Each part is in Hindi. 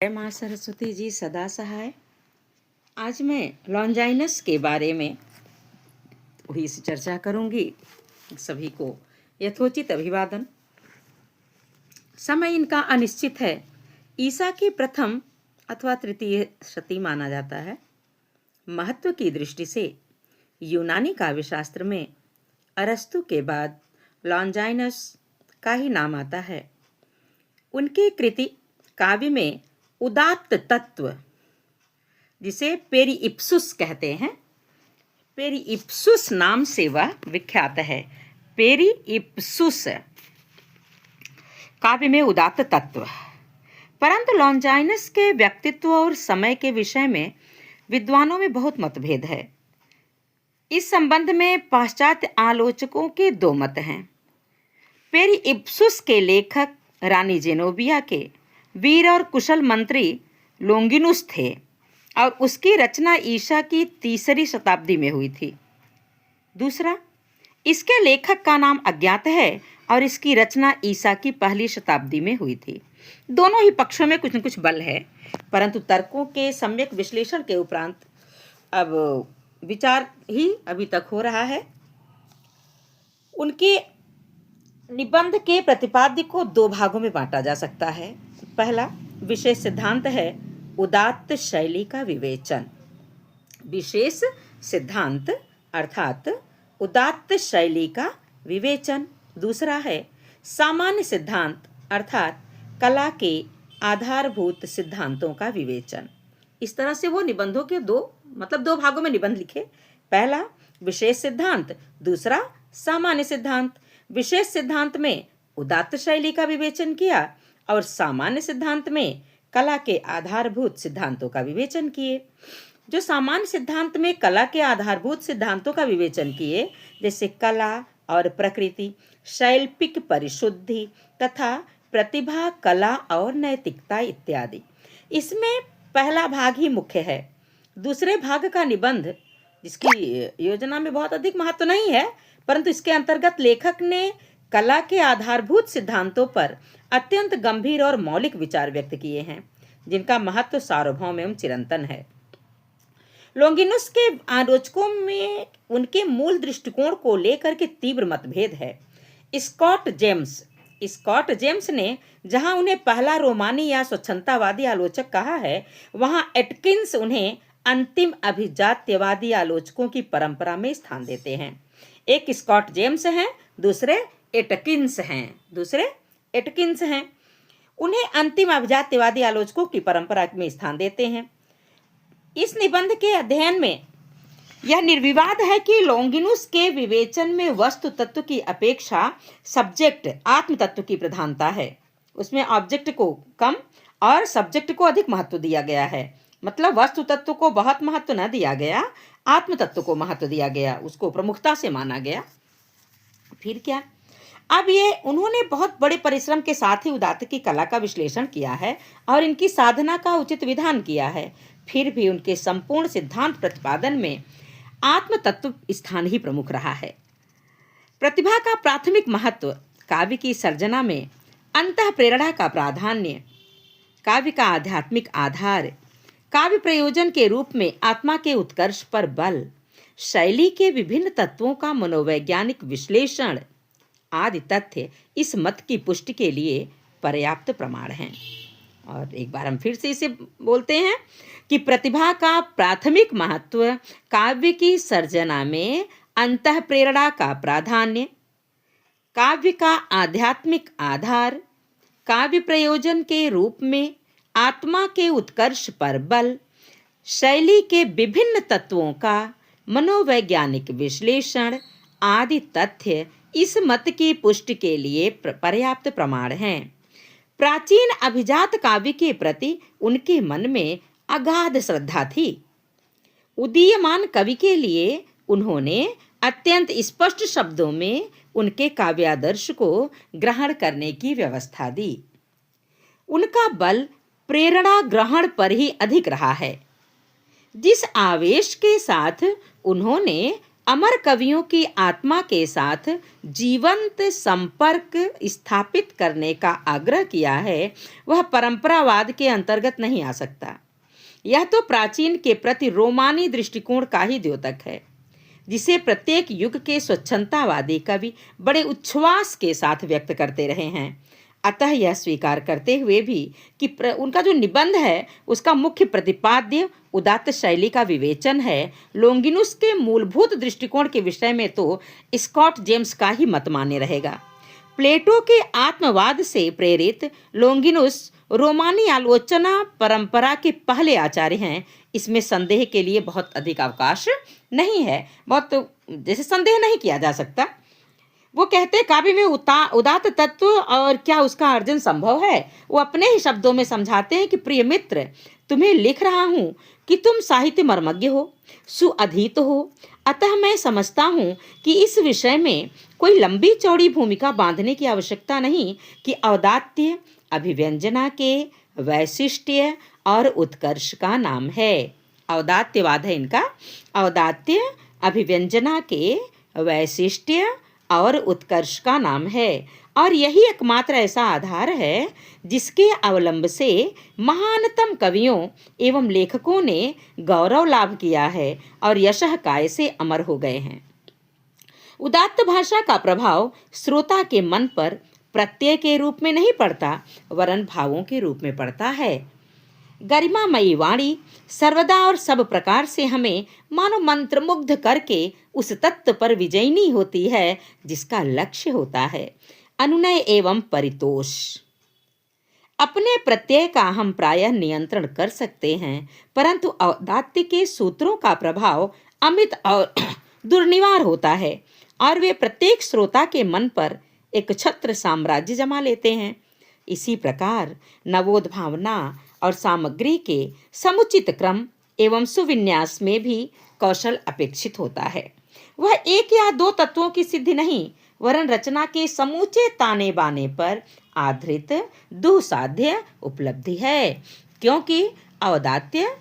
जय माँ सरस्वती जी सदा सहाय। आज मैं लॉन्जाइनस के बारे में हुई सी चर्चा करूंगी। सभी को यथोचित अभिवादन। समय इनका अनिश्चित है। ईसा की प्रथम अथवा तृतीय शती माना जाता है। महत्व की दृष्टि से यूनानी काव्यशास्त्र में अरस्तु के बाद लॉन्जाइनस का ही नाम आता है। उनकी कृति काव्य में उदात्त तत्व, जिसे पेरीइप्सुस कहते हैं, पेरीइप्सुस नाम से वह विख्यात है। पेरीइप्सुस काव्य में उदात्त तत्व। परंतु लॉन्जाइनस के व्यक्तित्व और समय के विषय में विद्वानों में बहुत मतभेद है। इस संबंध में पाश्चात्य आलोचकों के दो मत हैं। पेरीइप्सुस के लेखक रानी जेनोबिया के वीर और कुशल मंत्री लोंगिनुस थे और उसकी रचना ईसा की 3री शताब्दी में हुई थी। दूसरा, इसके लेखक का नाम अज्ञात है और इसकी रचना ईसा की 1ली शताब्दी में हुई थी। दोनों ही पक्षों में कुछ न कुछ बल है, परंतु तर्कों के सम्यक विश्लेषण के उपरांत अब विचार ही अभी तक हो रहा है। उनके निबंध के प्रतिपाद्य को 2 भागों में बांटा जा सकता है। पहला विशेष सिद्धांत है उदात्त शैली का विवेचन। विशेष सिद्धांत अर्थात उदात्त शैली का विवेचन। दूसरा है सामान्य सिद्धांत अर्थात कला के आधारभूत सिद्धांतों का विवेचन। इस तरह से वो निबंधों के 2 भागों में निबंध लिखे। पहला विशेष सिद्धांत, दूसरा सामान्य सिद्धांत। विशेष सिद्धांत में उदात्त शैली का विवेचन किया और सामान्य सिद्धांत में कला के आधारभूत सिद्धांतों का विवेचन किए। जो सामान्य सिद्धांत में कला के आधारभूत सिद्धांतों का विवेचन किए, जैसे कला और प्रकृति, शैल्पिक परिशुद्धि तथा प्रतिभा, कला और नैतिकता इत्यादि, इसमें पहला भाग ही मुख्य है। दूसरे भाग का निबंध, जिसकी योजना में बहुत अधिक महत्व नहीं है, परंतु इसके अंतर्गत लेखक ने कला के आधारभूत सिद्धांतों पर अत्यंत गंभीर और मौलिक विचार व्यक्त किए हैं, जिनका महत्व सार्वभौम एवं चिरंतन है। लोंगिनुस के आलोचकों में उनके मूल दृष्टिकोण को लेकर के तीव्र मतभेद है। स्कॉट जेम्स ने जहां उन्हें पहला रोमानी या स्वच्छंदतावादी आलोचक कहा है, वहां एटकिंस उन्हें अंतिम अभिजात्यवादी आलोचकों की परंपरा में स्थान देते हैं। एक स्कॉट जेम्स हैं, दूसरे एटकिंस हैं। उन्हें अंतिम अभिजात्यवादी आलोचकों की परंपरा में स्थान देते हैं। इस निबंध के अध्ययन में यह निर्विवाद है कि लोंगिनुस के विवेचन में वस्तु तत्व की अपेक्षा सब्जेक्ट आत्म तत्व की प्रधानता है। उसमें ऑब्जेक्ट को कम और सब्जेक्ट को अधिक महत्व दिया गया है। मतलब वस्तु तत्व को बहुत महत्व न दिया गया, आत्म तत्व को महत्व दिया गया, उसको प्रमुखता से माना गया। फिर क्या, अब ये उन्होंने बहुत बड़े परिश्रम के साथ ही उदात्त की कला का विश्लेषण किया है और इनकी साधना का उचित विधान किया है। फिर भी उनके संपूर्ण सिद्धांत प्रतिपादन में आत्म तत्व स्थान ही प्रमुख रहा है। प्रतिभा का प्राथमिक महत्व, काव्य की सर्जना में अंतः प्रेरणा का प्राधान्य, काव्य का आध्यात्मिक आधार, काव्य प्रयोजन के रूप में आत्मा के उत्कर्ष पर बल, शैली के विभिन्न तत्वों का मनोवैज्ञानिक विश्लेषण आदि तथ्य इस मत की पुष्टि के लिए पर्याप्त प्रमाण हैं। और एक बार हम फिर से इसे बोलते हैं कि प्रतिभा का प्राथमिक महत्व, काव्य की सर्जना में अंतः प्रेरणा का प्राधान्य, काव्य का आध्यात्मिक आधार, काव्य प्रयोजन के रूप में आत्मा के उत्कर्ष पर बल, शैली के विभिन्न तत्वों का मनोवैज्ञानिक विश्लेषण आदि तथ्य इस मत की पुष्टि के लिए पर्याप्त प्रमाण हैं। प्राचीन अभिजात काव्य के प्रति उनके मन में अगाध श्रद्धा थी। उदीयमान कवि के लिए उन्होंने अत्यंत स्पष्ट शब्दों में उनके काव्यादर्श को ग्रहण करने की व्यवस्था दी। उनका बल प्रेरणा ग्रहण पर ही अधिक रहा है। जिस आवेश के साथ उन्होंने अमर कवियों की आत्मा के साथ जीवंत संपर्क स्थापित करने का आग्रह किया है, वह परंपरावाद के अंतर्गत नहीं आ सकता। यह तो प्राचीन के प्रति रोमानी दृष्टिकोण का ही द्योतक है, जिसे प्रत्येक युग के स्वच्छंदतावादी कवि बड़े उच्छ्वास के साथ व्यक्त करते रहे हैं। अतः यह स्वीकार करते हुए भी कि उनका जो निबंध है उसका मुख्य प्रतिपाद्य उदात्त शैली का विवेचन है, लोंगिनुस के मूलभूत दृष्टिकोण के विषय में तो स्कॉट जेम्स का ही मत मान्य रहेगा। प्लेटो के आत्मवाद से प्रेरित लोंगिनुस रोमानी आलोचना परंपरा के पहले आचार्य हैं, इसमें संदेह के लिए बहुत अधिक अवकाश नहीं है, बहुत जैसे संदेह नहीं किया जा सकता। वो कहते काव्य में उदात्त तत्व और क्या उसका अर्जन संभव है। वो अपने ही शब्दों में समझाते हैं कि प्रिय मित्र, तुम्हें लिख रहा हूँ कि तुम साहित्य मर्मज्ञ हो, सुअधीत हो, अतः मैं समझता हूँ कि इस विषय में कोई लंबी चौड़ी भूमिका बांधने की आवश्यकता नहीं कि औदात्य अभिव्यंजना के वैशिष्ट्य और उत्कर्ष का नाम है। औदात्यवाद है इनका, औदात्य अभिव्यंजना के वैशिष्ट्य और उत्कर्ष का नाम है, और यही एकमात्र ऐसा आधार है जिसके अवलंब से महानतम कवियों एवं लेखकों ने गौरव लाभ किया है और यशः काय से अमर हो गए हैं। उदात्त भाषा का प्रभाव श्रोता के मन पर प्रत्यय के रूप में नहीं पड़ता, वरन भावों के रूप में पड़ता है। गरिमामयी वाणी सर्वदा और सब प्रकार से हमें मानो मंत्रमुग्ध करके उस तत्व पर विजयनी होती है जिसका लक्ष्य होता है अनुनय एवं परितोष। अपने प्रत्यय का हम प्रायः नियंत्रण कर सकते हैं, परंतु औदात्य के सूत्रों का प्रभाव अमित और दुर्निवार होता है और वे प्रत्येक श्रोता के मन पर एक छत्र साम्राज्य जमा लेते हैं। इसी प्रकार नवोद भावना और सामग्री के समुचित क्रम एवं सुविन्यास में भी कौशल अपेक्षित होता है। वह एक या दो तत्वों की सिद्धि नहीं, वरन रचना के समूचे ताने बाने पर आधारित दुसाध्य उपलब्धि है, क्योंकि औदात्य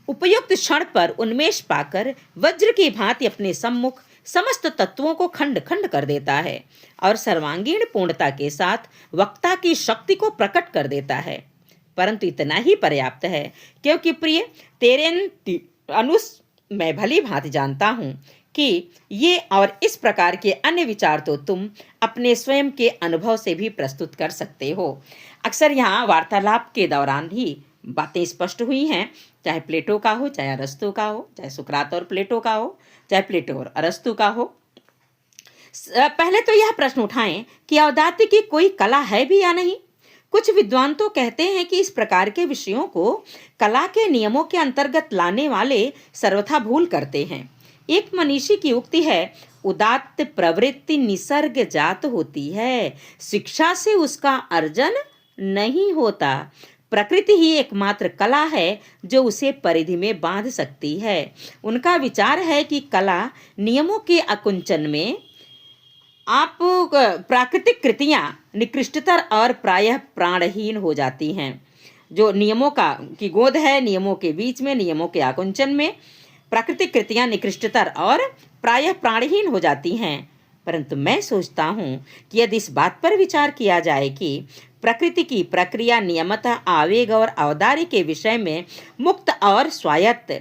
उपयुक्त क्षण पर उन्मेष पाकर वज्र की भांति अपने सम्मुख समस्त तत्वों को खंड खंड कर देता है और सर्वांगीण पूर्णता के साथ वक्ता की शक्ति को प्रकट कर देता है। परंतु इतना ही पर्याप्त है, क्योंकि प्रिय तेरे अनुस मैं भली भांति जानता हूँ कि ये और इस प्रकार के अन्य विचार तो तुम अपने स्वयं के अनुभव से भी प्रस्तुत कर सकते हो। अक्सर यहाँ वार्तालाप के दौरान ही बातें स्पष्ट हुई हैं, चाहे प्लेटो का हो, चाहे अरस्तु का हो, चाहे सुकरात और प्लेटो का हो, चाहे प्लेटो और अरस्तु का हो। पहले तो यह प्रश्न उठाएं कि औदात्य की कोई कला है भी या नहीं। कुछ विद्वान तो कहते हैं कि इस प्रकार के विषयों को कला के नियमों के अंतर्गत लाने वाले सर्वथा भूल करते हैं। एक मनीषी की उक्ति है, उदात्त प्रवृत्ति निसर्ग जात होती है, शिक्षा से उसका अर्जन नहीं होता। प्रकृति ही एकमात्र कला है जो उसे परिधि में बांध सकती है। उनका विचार है कि कला नियमों के अकुंचन में आप प्राकृतिक कृतियां निकृष्टतर और प्रायः प्राणहीन हो जाती हैं। जो नियमों की गोद है, नियमों के बीच में, नियमों के आकुंचन में प्राकृतिक कृतियां निकृष्टतर और प्रायः प्राणहीन हो जाती हैं। परंतु मैं सोचता हूँ कि यदि इस बात पर विचार किया जाए कि प्रकृति की प्रक्रिया नियमतः आवेग और औदार्य के विषय में मुक्त और स्वायत्त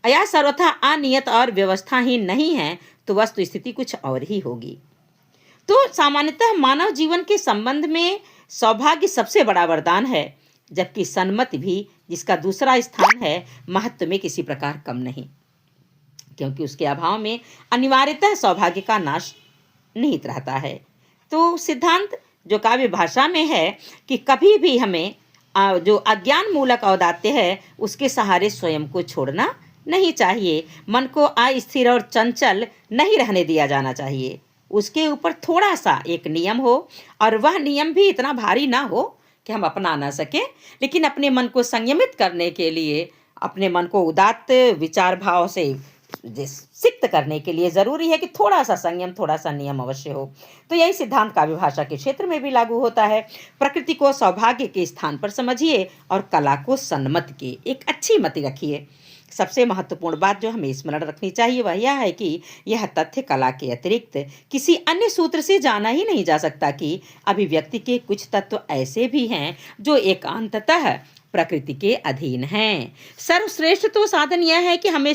या सर्वथा अनियत और व्यवस्थाहीन नहीं है, तो वस्तु स्थिति कुछ और ही होगी। तो सामान्यतः मानव जीवन के संबंध में सौभाग्य सबसे बड़ा वरदान है, जबकि सन्मति भी, जिसका दूसरा स्थान है, महत्व में किसी प्रकार कम नहीं, क्योंकि उसके अभाव में अनिवार्यतः सौभाग्य का नाश निहित रहता है। तो सिद्धांत जो काव्य भाषा में है कि कभी भी हमें जो अज्ञान मूलक औदात्य है उसके सहारे स्वयं को छोड़ना नहीं चाहिए। मन को अस्थिर और चंचल नहीं रहने दिया जाना चाहिए। उसके ऊपर थोड़ा सा एक नियम हो, और वह नियम भी इतना भारी ना हो कि हम अपना ना सकें, लेकिन अपने मन को संयमित करने के लिए, अपने मन को उदात्त विचार भाव से सिक्त करने के लिए ज़रूरी है कि थोड़ा सा संयम, थोड़ा सा नियम अवश्य हो। तो यही सिद्धांत काव्य भाषा के क्षेत्र में भी लागू होता है। प्रकृति को सौभाग्य के स्थान पर समझिए और कला को सन्मति की एक अच्छी मति रखिए। सबसे महत्वपूर्ण बात जो हमें स्मरण रखनी चाहिए वह यह है कि यह तथ्य कला के अतिरिक्त किसी अन्य सूत्र से जाना ही नहीं जा सकता कि अभिव्यक्ति के कुछ तत्व ऐसे भी हैं जो एकांततः प्रकृति के अधीन हैं। सर्वश्रेष्ठ तो साधन यह है कि हमें